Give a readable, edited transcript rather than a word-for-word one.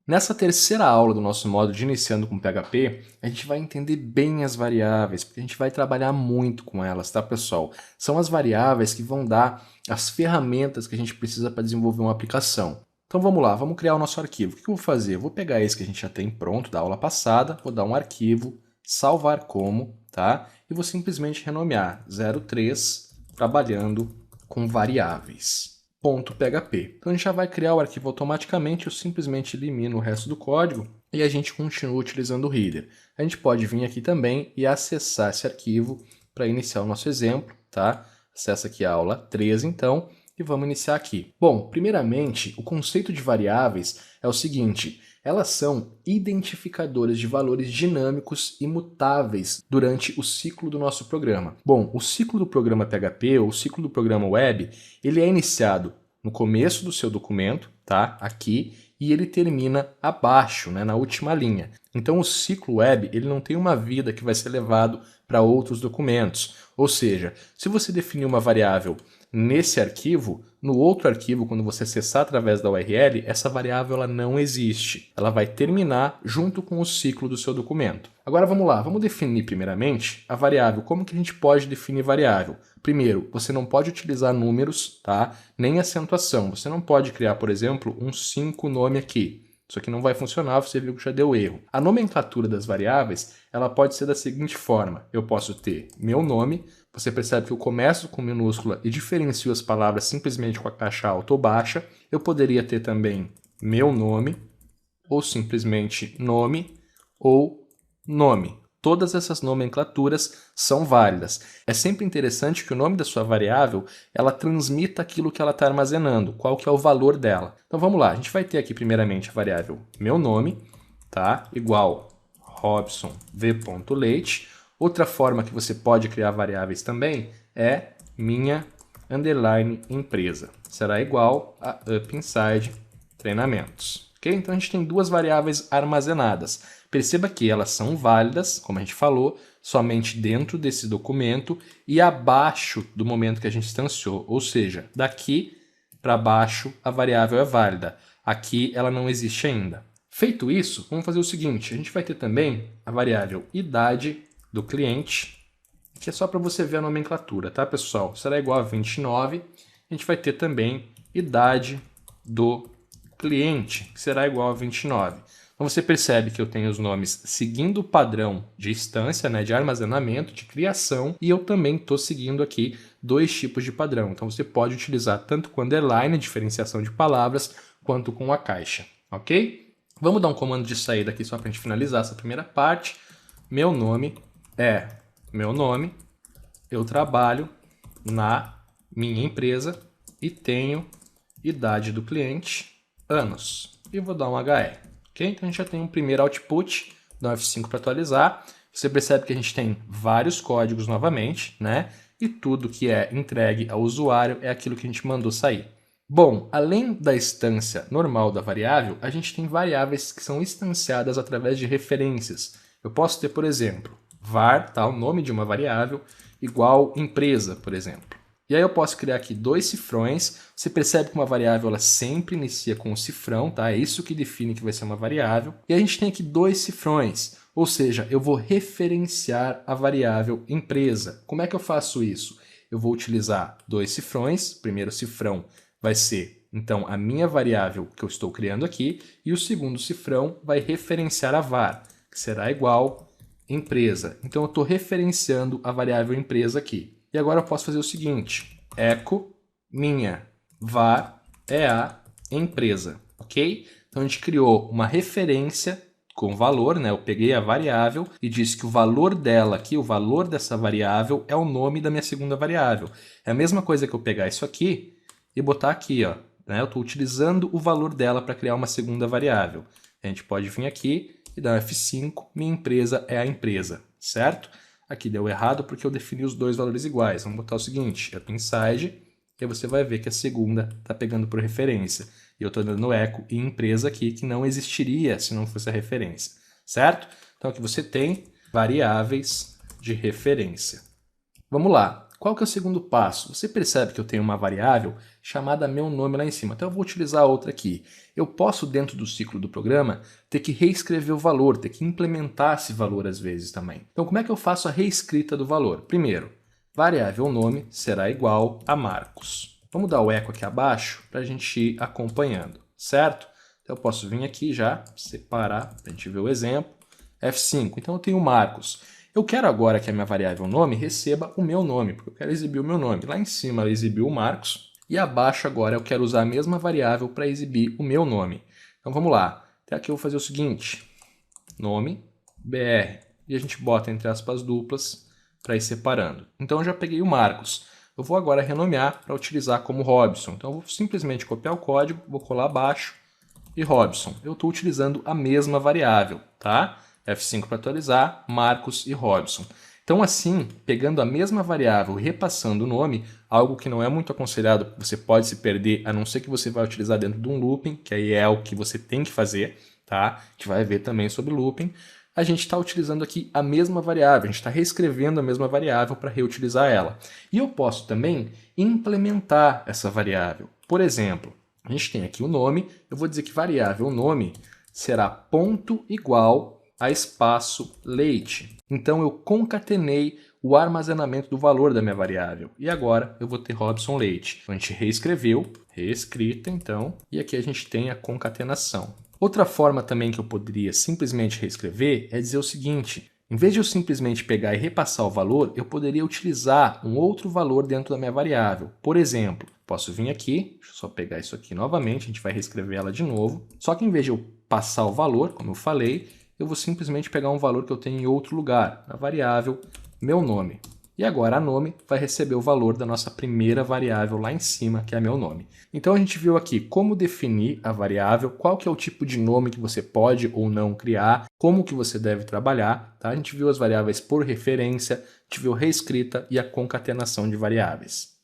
Nessa terceira aula do nosso módulo de Iniciando com PHP, a gente vai entender bem as variáveis, porque a gente vai trabalhar muito com elas, tá, pessoal? São as variáveis que vão dar as ferramentas que a gente precisa para desenvolver uma aplicação. Então vamos lá, vamos criar o nosso arquivo. O que eu vou fazer? Eu vou pegar esse que a gente já tem pronto da aula passada, vou dar um arquivo, salvar como, tá? E vou simplesmente renomear 03 trabalhando com variáveis. .php. Então a gente já vai criar o arquivo automaticamente, eu simplesmente elimino o resto do código e a gente continua utilizando o header. A gente pode vir aqui também e acessar esse arquivo para iniciar o nosso exemplo, tá? Acessa aqui a aula 13 então e vamos iniciar aqui. Bom, primeiramente, o conceito de variáveis é o seguinte: elas são identificadores de valores dinâmicos e mutáveis durante o ciclo do nosso programa. Bom, o ciclo do programa PHP, ou o ciclo do programa web, ele é iniciado no começo do seu documento, tá? Aqui, e ele termina abaixo, né, na última linha. Então o ciclo web ele não tem uma vida que vai ser levado para outros documentos. Ou seja, se você definir uma variável nesse arquivo, no outro arquivo, quando você acessar através da URL, essa variável ela não existe. Ela vai terminar junto com o ciclo do seu documento. Agora vamos lá, vamos definir primeiramente a variável. Como que a gente pode definir variável? Primeiro, você não pode utilizar números, tá? Nem acentuação. Você não pode criar, por exemplo, um 5 nome aqui. Isso aqui não vai funcionar, você viu que já deu erro. A nomenclatura das variáveis, ela pode ser da seguinte forma. Eu posso ter meu nome, você percebe que eu começo com minúscula e diferencio as palavras simplesmente com a caixa alta ou baixa. Eu poderia ter também meu nome, ou simplesmente nome, ou nome. Todas essas nomenclaturas são válidas. É sempre interessante que o nome da sua variável ela transmita aquilo que ela está armazenando, qual que é o valor dela. Então vamos lá, a gente vai ter aqui primeiramente a variável meu nome, tá? Igual Robson v.leite. Outra forma que você pode criar variáveis também é minha underline empresa. Será igual a up inside treinamentos. Okay? Então a gente tem duas variáveis armazenadas. Perceba que elas são válidas, como a gente falou, somente dentro desse documento e abaixo do momento que a gente instanciou. Ou seja, daqui para baixo a variável é válida. Aqui ela não existe ainda. Feito isso, vamos fazer o seguinte. A gente vai ter também a variável idade do cliente, que é só para você ver a nomenclatura, tá, pessoal? Será igual a 29. A gente vai ter também idade do cliente, que será igual a 29. Então você percebe que eu tenho os nomes seguindo o padrão de instância, né, de armazenamento, de criação, e eu também estou seguindo aqui dois tipos de padrão. Então você pode utilizar tanto com underline, diferenciação de palavras, quanto com a caixa, ok? Vamos dar um comando de saída aqui só para a gente finalizar essa primeira parte. Meu nome é meu nome, eu trabalho na minha empresa e tenho idade do cliente, anos. E vou dar um HE. Okay? Então a gente já tem um primeiro output, dá um F5 para atualizar. Você percebe que a gente tem vários códigos novamente, né? E tudo que é entregue ao usuário é aquilo que a gente mandou sair. Bom, além da instância normal da variável, a gente tem variáveis que são instanciadas através de referências. Eu posso ter, por exemplo, var, tá, o nome de uma variável, igual empresa, por exemplo. E aí eu posso criar aqui dois cifrões. Você percebe que uma variável ela sempre inicia com um cifrão, tá? É isso que define que vai ser uma variável. E a gente tem aqui dois cifrões, ou seja, eu vou referenciar a variável empresa. Como é que eu faço isso? Eu vou utilizar dois cifrões. O primeiro cifrão vai ser, então, a minha variável que eu estou criando aqui, e o segundo cifrão vai referenciar a var, que será igual empresa. Então eu estou referenciando a variável empresa aqui. E agora eu posso fazer o seguinte, echo minha var é a empresa, ok? Então a gente criou uma referência com valor, né? Eu peguei a variável e disse que o valor dela aqui, o valor dessa variável é o nome da minha segunda variável. É a mesma coisa que eu pegar isso aqui e botar aqui, ó, né? Eu estou utilizando o valor dela para criar uma segunda variável. A gente pode vir aqui e dar um F5, minha empresa é a empresa, certo? Aqui deu errado porque eu defini os dois valores iguais. Vamos botar o seguinte, up inside, e aí você vai ver que a segunda está pegando por referência. E eu estou dando eco e empresa aqui, que não existiria se não fosse a referência, certo? Então aqui você tem variáveis de referência. Vamos lá. qual que é o segundo passo? Você percebe que eu tenho uma variável chamada meu nome lá em cima, então eu vou utilizar outra aqui. Eu posso, dentro do ciclo do programa, ter que reescrever o valor, ter que implementar esse valor às vezes também. Então como é que eu faço a reescrita do valor? Primeiro, variável nome será igual a Marcos. Vamos dar o eco aqui abaixo para a gente ir acompanhando, certo? Então eu posso vir aqui já, separar, para a gente ver o exemplo, F5. Então eu tenho Marcos. Eu quero agora que a minha variável nome receba o meu nome, porque eu quero exibir o meu nome. Lá em cima ela exibiu o Marcos, e abaixo agora eu quero usar a mesma variável para exibir o meu nome. Então vamos lá. Até aqui eu vou fazer o seguinte, nome, br, e a gente bota entre aspas duplas para ir separando. Então eu já peguei o Marcos. Eu vou agora renomear para utilizar como Robson. Então eu vou simplesmente copiar o código, vou colar abaixo e Robson. Eu estou utilizando a mesma variável, tá? F5 para atualizar, Marcos e Robson. Então assim, pegando a mesma variável e repassando o nome, algo que não é muito aconselhado, você pode se perder, a não ser que você vai utilizar dentro de um looping, que aí é o que você tem que fazer, tá? A gente vai ver também sobre looping. A gente está utilizando aqui a mesma variável, a gente está reescrevendo a mesma variável para reutilizar ela. E eu posso também implementar essa variável. Por exemplo, a gente tem aqui o nome, eu vou dizer que variável nome será ponto igual a espaço leite. Então eu concatenei o armazenamento do valor da minha variável. E agora eu vou ter Robson Leite. Então, a gente reescreveu, reescrita então, e aqui a gente tem a concatenação. Outra forma também que eu poderia simplesmente reescrever é dizer o seguinte, em vez de eu simplesmente pegar e repassar o valor, eu poderia utilizar um outro valor dentro da minha variável. Por exemplo, posso vir aqui, deixa eu só pegar isso aqui novamente, a gente vai reescrever ela de novo, só que em vez de eu passar o valor, como eu falei, eu vou simplesmente pegar um valor que eu tenho em outro lugar, na variável meu nome. E agora a nome vai receber o valor da nossa primeira variável lá em cima, que é meu nome. Então a gente viu aqui como definir a variável, qual que é o tipo de nome que você pode ou não criar, como que você deve trabalhar. Tá? A gente viu as variáveis por referência, a gente viu reescrita e a concatenação de variáveis.